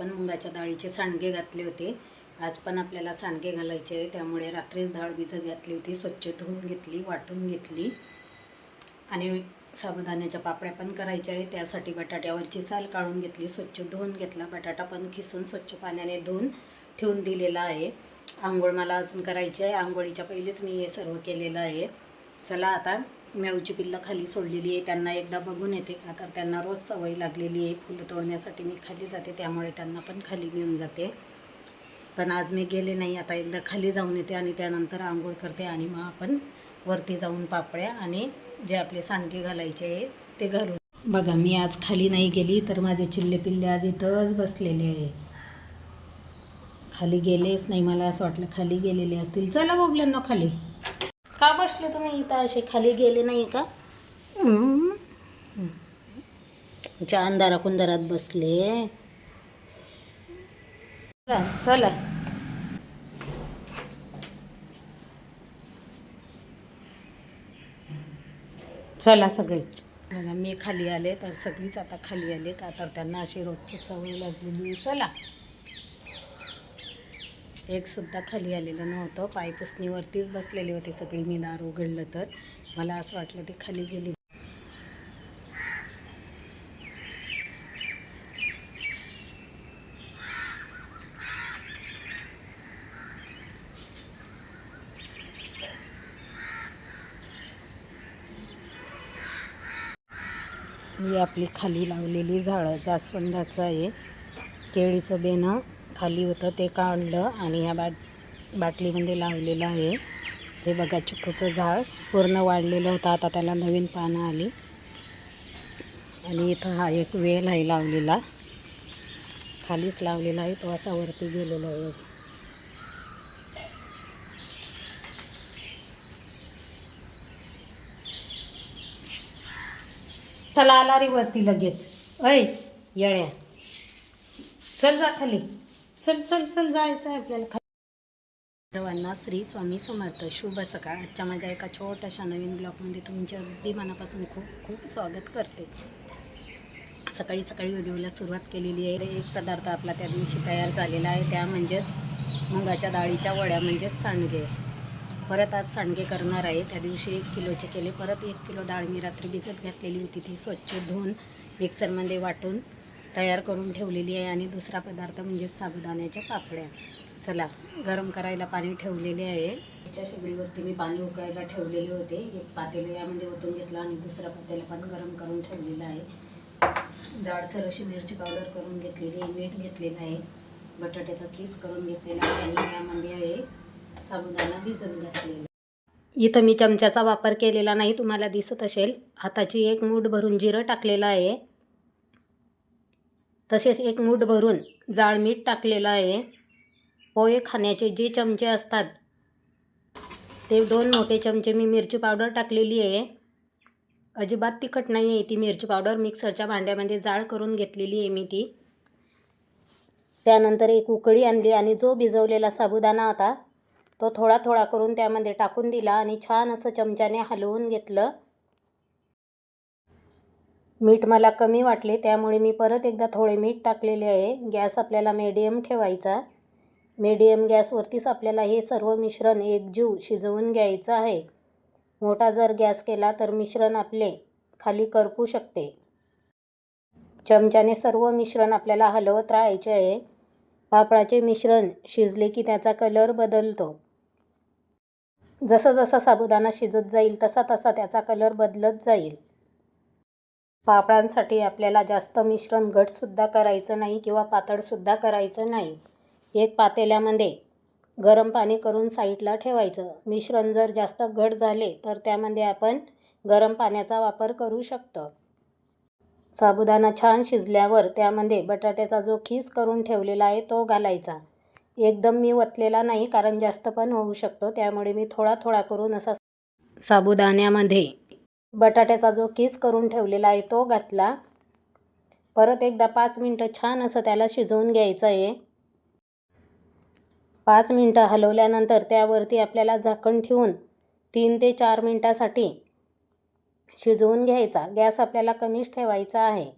आपण मुगाच्या डाळीचे सांडगे घातले होते. आज पण आपल्याला सांडगे घालायचे आहे, त्यामुळे रात्रीच डाळ भिजत घातली होती, स्वच्छ धुवून घेतली, वाटून घेतली आणि साबुदाण्याच्या पापड्या पण करायच्या आहे. त्यासाठी बटाट्यावरची साल काढून घेतली, स्वच्छ धुवून घेतला. बटाटा पण खिसून स्वच्छ पाण्याने धुवून ठेवून दिलेला आहे. आंघोळ मला अजून करायची आहे. आंघोळीच्या पहिलेच मी हे सर्व केलेलं आहे. चला आता मेवची पिल्लं खाली सोडलेली आहे, त्यांना एकदा बघून येते का, तर त्यांना रोज सवय लागलेली आहे. फुलं तोडण्यासाठी मी खाली जाते, त्यामुळे त्यांना पण खाली घेऊन जाते. पण आज मी गेले नाही. आता एकदा खाली जाऊन येते आणि त्यानंतर आंघोळ करते आणि मग आपण वरती जाऊन पापड्या आणि जे आपले सांडगे घालायचे आहे ते घालू. बघा, मी आज खाली नाही गेली तर माझे चिल्ले पिल्ले आज इथंच बसलेले आहे. खाली गेलेच नाही. मला असं वाटलं खाली गेलेले असतील. चला बोबल्यांनो, खाली का बसले तुम्ही इथं? असे खाली गेले नाही का? तुमच्या अंधारा कुंदारात बसले. चला चला सगळेच. बघा, मी खाली आले तर सगळीच आता खाली आले का, तर त्यांना अशी रोजची सवय लागलेली. चला, एक सुद्धा खाली आलेलं नव्हतं. पायपुसणीवरतीच बसलेली होती सगळी. मी दार उघडलं तर मला असं वाटलं ते खाली गेली. ही आपली खाली लावलेली झाडं जास्वंदाचं आहे. केळीचं बेनं खाली होतं ते काढलं आणि ह्या बाटलीमध्ये लावलेलं आहे. हे बघा, चिकूचं झाड पूर्ण वाढलेलं होतं, आता त्याला नवीन पानं आली. आणि इथं हा एक वेल आहे लावलेला, खालीच लावलेला आहे, तो असा वरती गेलेला आहे. चला, आला रे वरती लगेच. ऐ येड्या, चल जा खाली. चल चल चल, जायचं आहे आपल्याला खाली. सर्वांना श्री स्वामी समर्थ. शुभ सकाळ. आजच्या माझ्या एका छोट्याशा नवीन ब्लॉगमध्ये तुमच्या अगदी मनापासून खूप खूप स्वागत करते. सकाळी सकाळी व्हिडिओला सुरुवात केलेली आहे. एक पदार्थ आपला त्या दिवशी तयार झालेला आहे, त्या म्हणजेच मुगाच्या डाळीच्या वड्या, म्हणजेच सांडगे. परत आज सांडगे करणार आहे. त्या दिवशी 1 किलोचे केले. परत 1 किलो डाळ मी रात्री भिजत घातलेली होती, ती स्वच्छ धुवून मिक्सरमध्ये वाटून तयार करून ठेवलेली आहे. आणि दुसरा पदार्थ म्हणजेच साबुदाण्याच्या पापड्या. चला, गरम करायला पाणी ठेवलेले आहे. त्याच्या शेगडीवरती मी पाणी उकळायला ठेवलेले होते. एक पातेलं यामध्ये ओतून घेतलं आणि दुसरा पातेलं पण गरम करून ठेवलेलं आहे. जाडसर अशी मिरची पावडर करून घेतलेली आहे, मीठ घेतलेलं आहे, बटाट्याचा खीस करून घेतलेला आहे आणि यामध्ये आहे साबुदाणा भिजत घातलेला. इथं मी चमच्याचा वापर केलेला नाही, तुम्हाला दिसत असेल. हाताची 1 मूठ भरून जिरं टाकलेलं आहे, तसेच 1 मूठ भरून जाड मीठ टाकलेलं आहे. पोहे खाण्याचे जे चमचे असतात ते 2 मोठे चमचे मी मिरची पावडर टाकलेली आहे. अजिबात तिखट नाही आहे ती मिरची पावडर. मिक्सरच्या भांड्यामध्ये जाळ करून घेतलेली आहे मी ती. त्यानंतर एक उकळी आणली आणि जो भिजवलेला साबुदाणा होता तो थोडा थोडा करून त्यामध्ये टाकून दिला आणि छान असं चमच्याने हलवून घेतलं. मीठ मला कमी वाटले, त्यामुळे मी परत एकदा थोडे मीठ टाकलेले आहे. गॅस आपल्याला मीडियम ठेवायचा. मीडियम गॅसवरतीच आपल्याला हे सर्व मिश्रण एकजीव शिजवून घ्यायचं आहे. मोठा जर गॅस केला तर मिश्रण आपले खाली करपू शकते. चमच्याने सर्व मिश्रण आपल्याला हलवत राहायचे आहे. पापडाचे मिश्रण शिजले की त्याचा कलर बदलतो. जसं जसं साबुदाणा शिजत जाईल तसा तसा त्याचा कलर बदलत जाईल. पापडांसाठी आपल्याला जास्त मिश्रण घटसुद्धा करायचं नाही किंवा पातळसुद्धा करायचं नाही. एक पातेल्यामध्ये गरम पाणी करून साईडला ठेवायचं. मिश्रण जर जास्त घट झाले तर त्यामध्ये आपण गरम पाण्याचा वापर करू शकतो. साबुदाणा छान शिजल्यावर त्यामध्ये बटाट्याचा जो खीस करून ठेवलेला आहे तो घालायचा. एकदम मी वतलेला नाही, कारण जास्त पण होऊ शकतो, त्यामुळे मी थोडा थोडा करून असा साबुदाण्यामध्ये बटाट्याचा जो खीस करून ठेवलेला आहे तो घातला. परत एकदा 5 मिनटं छान असं त्याला शिजवून घ्यायचं आहे. 5 मिनटं हलवल्यानंतर त्यावरती आपल्याला झाकण ठेवून 3 ते 4 मिनटासाठी शिजवून घ्यायचा. गॅस आपल्याला कमीच ठेवायचा आहे.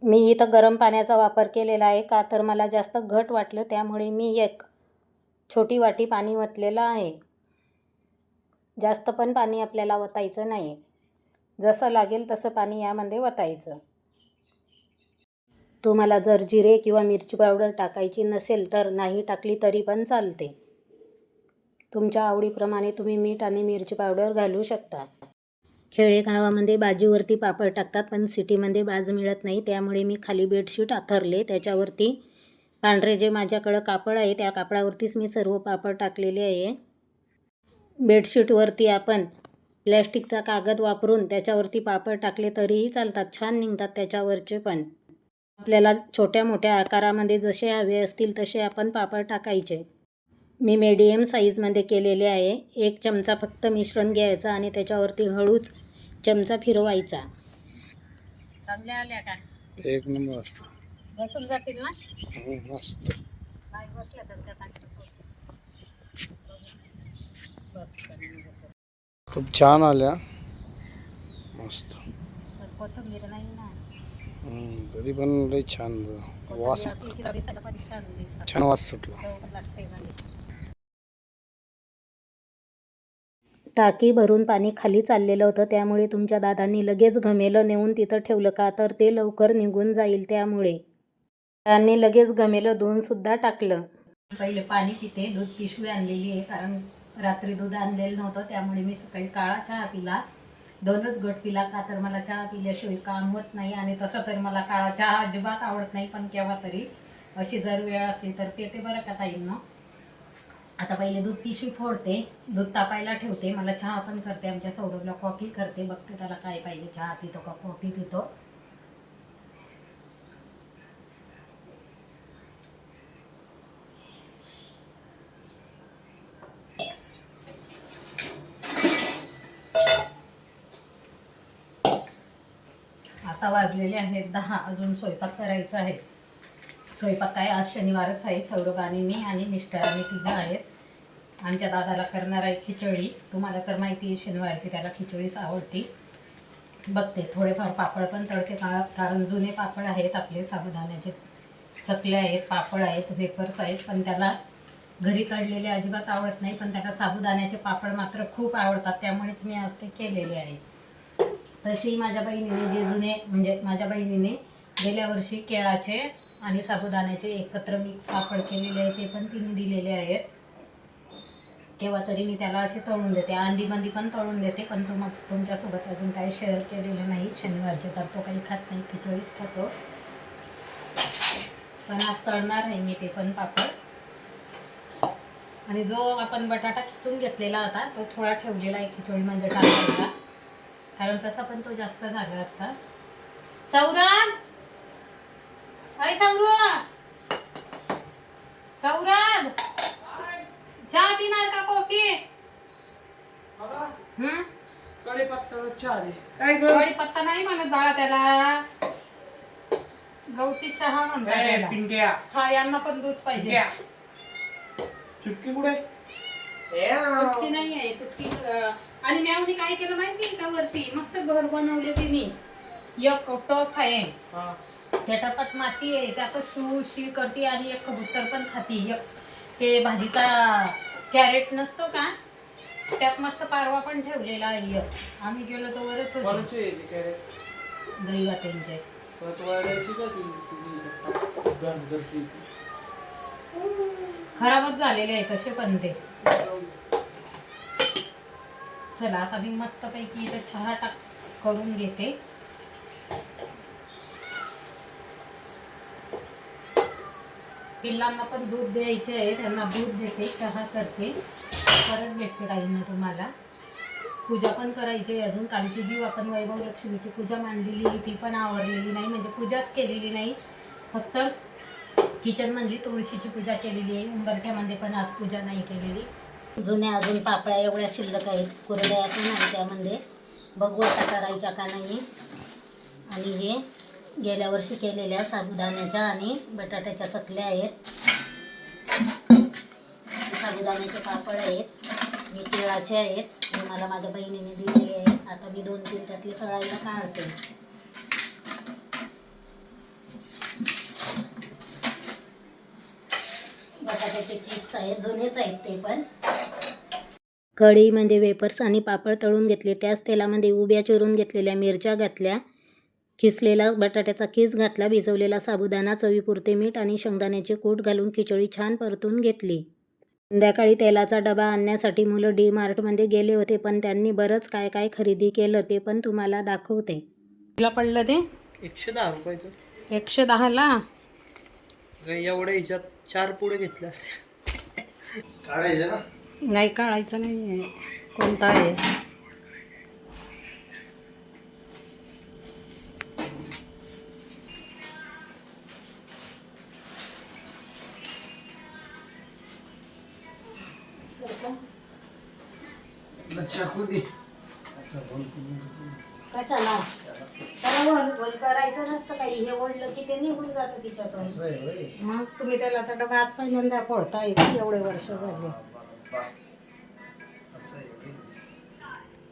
मी इथं गरम पाण्याचा वापर केलेला आहे का तर मला जास्त घट वाटलं, त्यामुळे मी एक छोटी वाटी पाणी ओतलेलं आहे. जास्त पण पाणी आपल्याला ओतायचं नाही, जसं लागेल तसं पाणी यामध्ये ओतायचं. तुम्हाला जर जिरे किंवा मिरची पावडर टाकायची नसेल तर नाही टाकली तरी पण चालते. तुमच्या आवडीप्रमाणे तुम्ही मीठ आणि मिरची पावडर घालू शकता. खेडेगावामध्ये बाजीवरती पापड टाकतात, पण सिटीमध्ये बाज मिळत नाही, त्यामुळे मी खाली बेडशीट आथरले. त्याच्यावरती पांढरे जे माझ्याकडं कापड आहे त्या कापडावरतीच मी सर्व पापड टाकलेले आहे. बेडशीटवरती आपण प्लॅस्टिकचा कागद वापरून त्याच्यावरती पापड टाकले तरीही चालतात, छान निघतात त्याच्यावरचे पण. आपल्याला छोट्या मोठ्या आकारामध्ये जसे हवे असतील तसे आपण पापड टाकायचे. मी मीडियम साईजमध्ये केलेले आहे. 1 चमचा फक्त मिश्रण घ्यायचं आणि त्याच्यावरती हळूच चमचा फिरवायचा. चांगल्या आल्या का? एक नंबर. बसून जातील ना? मस्त. नाही बसल्या तर त्या बस. खूप छान आल्या, मस्त. कोथिंबीर नाही ना, तरी पण लई छान वास, छान वास सुटला. टाकी भरून पाणी खाली चाललेलं होतं, त्यामुळे तुमच्या दादांनी लगेच घमेलं नेऊन तिथं ठेवलं का तर ते लवकर निघून जाईल, त्यामुळे त्यांनी लगेच घमेलं धुवूनसुद्धा टाकलं. पहिले पाणी पिते. दूध पिशवी आणलेली आहे, कारण रात्री दूध आणलेलं नव्हतं, त्यामुळे मी सकाळी काळा चहा पिला. 2च घोट पिला का तर मला चहा पिल्याशिवाय काम होत नाही, आणि तसं तर मला काळा चहा अजिबात आवडत नाही, पण केव्हा तरी अशी जर वेळ असली तर पिते बरं का ताईंनो. आता पहिले दूध पिशवी फोडते, दूध तापायला ठेवते. मला चहा पण करते, आमच्या सौरभला कॉफी करते. बघते त्याला काय पाहिजे, चहा पितो का कॉफी पितो. आता वाजलेले आहेत 10. अजून स्वयंपाक करायचा आहे. स्वयंपाक काय, आज शनिवारच आहे. सौरभ आणि मी आणि मिस्टर आम्ही 3 आहेत. आमच्या दादाला करणार आहे खिचडी. तुम्हाला तर माहिती आहे शनिवारची त्याला खिचडीच आवडते. बघते थोडेफार पापड पण तळते, कारण जुने पापड आहेत आपले, साबुदाण्याचे चकले आहेत, पापड आहेत, वेफर्स आहेत, पण त्याला घरी तळलेले अजिबात आवडत नाही, पण त्याला साबुदाण्याचे पापड मात्र खूप आवडतात, त्यामुळेच मी आज ते केलेले आहे. तशी माझ्या बहिणीने जे जुने, म्हणजे माझ्या बहिणीने गेल्या वर्षी केळाचे आणि साबुदाण्याचे एकत्र मिक्स पापड केलेले आहे, ते पण तिने दिलेले आहेत. तेव्हा तरी मी त्याला असे तळून देते, अंडीमध्ये पण तळून देते, पण तुमच्यासोबत अजून काही शेअर केलेलं नाही. शनिवारचे तर तो काही खात नाही, खिचडीच खातो, पण आज तळणार आहे मी ते पण पापड. आणि जो आपण बटाटा खिचून घेतलेला होता तो थोडा ठेवलेला आहे खिचडी म्हणजे टाकायला, कारण तसा पण तो जास्त झाला असता. सौरभ, अय सौरभ, सौरभ, चहा पिणार का कॉफी? कढीपत्ता चहा दे. कढीपत्ता नाही म्हणत बाळा, त्याला गवती चहा म्हणतात त्याला. हा, यांना पण दूध पाहिजे. चुटकी कुठे? चुटकी नाही आहे, चुटकी. आणि मॅमनी काय केलं माहिती का, वरती मस्त घर बनवले तिने. एक टप आहे, त्या टपात माती आहे, त्यात शू शी करते, आणि एक कबूतर पण खाती. ते भाजीचा कॅरेट नसतो का, त्यात मस्त पारवा पण ठेवलेला आहे. आम्ही गेलो तर वरच होते दैवात्यांचे. खराबच झालेले आहे तसे पण ते. चला आता मी मस्तपैकी इथे चहा करून घेते. पिल्लांना पण दूध द्यायचे आहे, त्यांना दूध देते, चहा करते, परत भेटते ताईंना तुम्हाला. पूजा पण करायची आहे अजून. कालची जी आपण वैभव लक्ष्मीची पूजा मांडलेली ती पण आवरलेली नाही, म्हणजे पूजाच केलेली नाही, फक्त किचन मधली तुळशीची पूजा केलेली आहे. उंबरठ्यामध्ये पण आज पूजा नाही केलेली. जुन्या अजून पापड्या एवढ्या शिल्लक आहेत, कुरड्या पण आहे त्यामध्ये, बघू आता करायच्या का नाही. आणि हे गेल्या वर्षी केलेल्या साबुदाण्याच्या आणि बटाट्याच्या चकल्या आहेत, साबुदाण्याचे पापड आहेत, हे केळाचे आहेत, हे मला माझ्या बहिणीने दिलेले आहेत. आता मी 2-3 त्यातले तळायला काढते. आहे, जुनेच आहेत ते पण. कढईमध्ये वेपर्स आणि पापड तळून घेतले. त्याच तेलामध्ये उभ्या चिरून घेतलेल्या मिरच्या घातल्या, किसलेला बटाट्याचा किस घातला, भिजवलेला साबुदाणा, चवीपुरते मीठ आणि शेंगदाण्याचे कूट घालून खिचडी छान परतून घेतली. संध्याकाळी तेलाचा डबा आणण्यासाठी मुलं डी-मार्टमध्ये गेले होते, पण त्यांनी बरंच काय काय खरेदी केलं ते पण तुम्हाला दाखवते. तिला पडलं ते 110 रुपयाचं. 110ला. एवढ्या ह्याच्यात 4 पुढे घेतले असते. काढायचं ना? नाही काढायचं नाही आहे. कोणता आहे? चाकू दे. कशाला? त्याला वर करायचं नसतं काही. हे ओढलं की ते निघून जातं तिच्यातून. मग तुम्ही तेलाचा डबा आज पहिल्यांदा फोडताय की एवढे वर्ष झाले?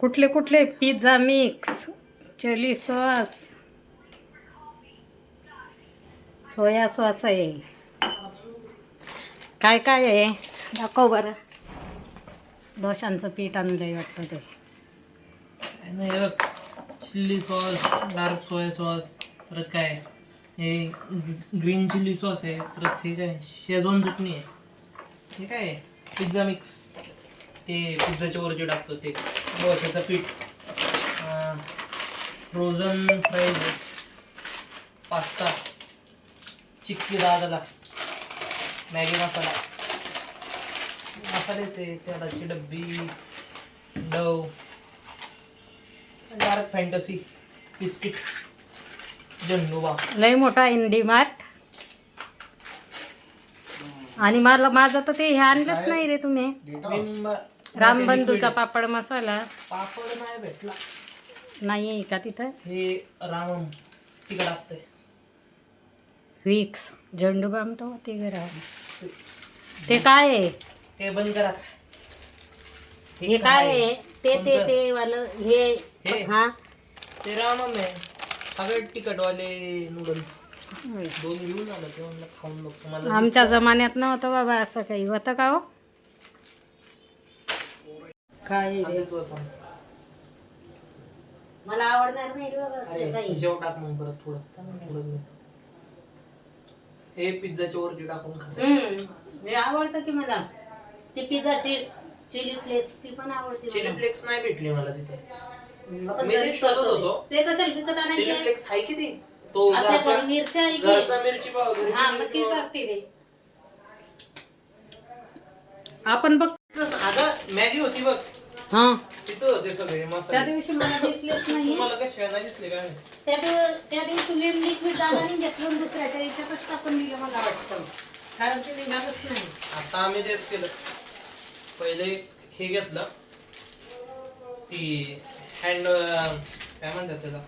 कुठले कुठले? Pizza mix, chilli sauce, soya sauce आहे. काय काय आहे दाखव बरं. डोशांचं पीठ आणलंय वाटतं ते. नाही बघ, chilli sauce, dark soya sauce, परत काय हे ग्रीन चिल्ली सॉस आहे, परत हे काय शेजवान चटणी आहे, हे काय पिझ्झा मिक्स, ते पिझ्झाच्या वर जे टाकतो ते डोशाचं पीठ, फ्रोझन फ्राईज, पास्ता, चिक्की दादाला, मॅगी मसाला, मसाल्याचे तेलाची डब्बी, डव, डार्क फॅन्टसी, बिस्किट, जन्नोबा. लय मोठा इंडी मार्ट. आणि मला माझं तर ते हे आणलंच नाही रे तुम्ही. रामबंधूचा पापड मसाला पापड नाही भेटला. नाही आहे का तिथं? हे रामम तिकडं असतंय. विक्स झेंडूबाम तो ते घरात. ते काय आहे? हे बंद करा. हे काय आहे? ते वालं हे. हे? हा ते रामम आहे. सगळे तिखटवाले नूडल्स 2 घेऊन आलं ते म्हणलं खाऊन बघतो. मला आमच्या जमान्यात नव्हतं बाबा असं काही. होतं का हो? काय आहे रे? मला आवडणार नाही रे बाबा असं काही. जेव टाक मग परत थोडं. हे पिझ्झाच्या वरती टाकून खा. हे आवडतं की मला. ती पिझ्झाची चिली फ्लेक्स ती पण आवडते. चिली फ्लेक्स नाही भेटली मला तिथे. आपण मी ते घरीच शोधत करतो. होतो. ते कशाला विकत चिली आणायचे? फ्लेक्स आहे किती? तो आपल्या घरचा घरी मिरच्या आहे की? घरचा मिरची पावडर. हा मग तीच असते ते. आपण बघ. अगं मॅगी होती बघ. हा तिथं होते सगळे त्या मसाले. दिवशी मला दिसलेच नाही. तुम्हाला कशा नाही दिसले काय? त्या दिवशी लिक्विड दादाने घेतलं आणि दुसऱ्याच्या याच्यातच टाकून दिलं मला वाटतं. कारण ते निघालच नाही. आता आम्ही तेच केलं. पहिले हे घेतलं ती हँड काय म्हणतात त्याला